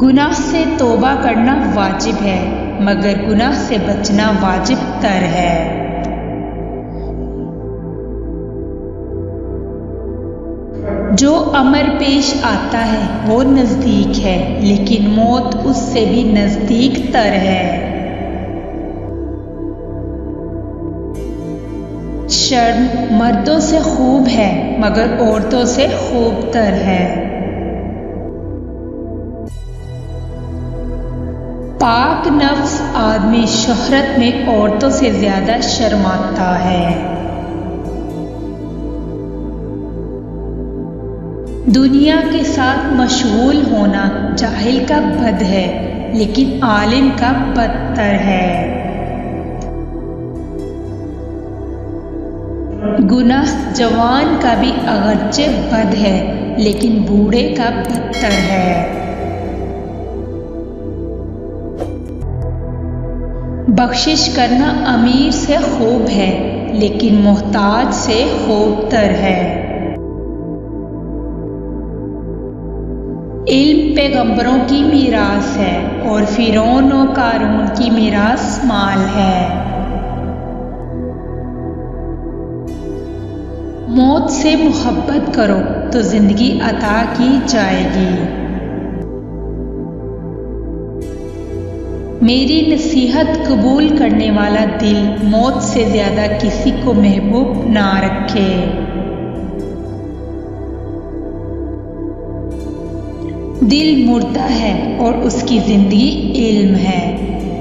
गुनाह से तौबा करना वाजिब है, मगर गुनाह से बचना वाजिब तर है। जो अमर पेश आता है वो नज़दीक है, लेकिन मौत उससे भी नज़दीक तर है। शर्म मर्दों से खूब है, मगर औरतों से खूब तर है। पाक नफ्स आदमी शोहरत में औरतों से ज्यादा शर्माता है। दुनिया के साथ मशगूल होना जाहिल का बद है, लेकिन आलिम का बदतर है। गुनाह जवान का भी अगरचे बद है, लेकिन बूढ़े का बदतर है। बख्शिश करना अमीर से खूब है, लेकिन मोहताज से खूब तर है। इल्म पैगंबरों की मीरास है, और फिरौन और कारून की मीरास माल है। मौत से मोहब्बत करो तो जिंदगी अता की जाएगी। मेरी नसीहत कबूल करने वाला दिल मौत से ज्यादा किसी को महबूब ना रखे। दिल मुर्दा है और उसकी जिंदगी इल्म है,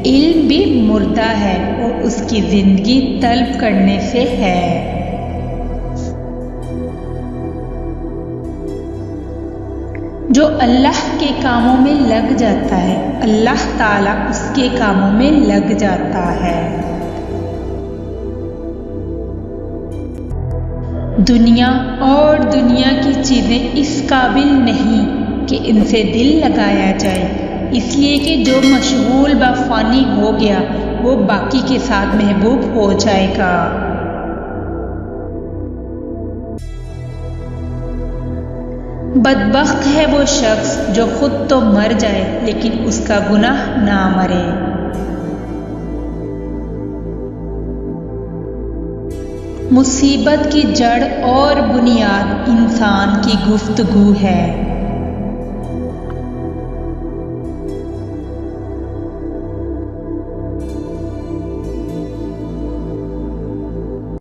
इल्म भी मुर्दा है और उसकी जिंदगी तलब करने से है। जो अल्लाह के कामों में लग जाता है, अल्लाह ताला उसके कामों में लग जाता है। दुनिया और दुनिया की चीजें इस काबिल नहीं कि इनसे दिल लगाया जाए, इसलिए कि जो मशगूल व फानी हो गया वो बाकी के साथ महबूब हो जाएगा। बदबख्त है वो शख्स जो खुद तो मर जाए लेकिन उसका गुनाह ना मरे। मुसीबत की जड़ और बुनियाद इंसान की गुफ्तगू है।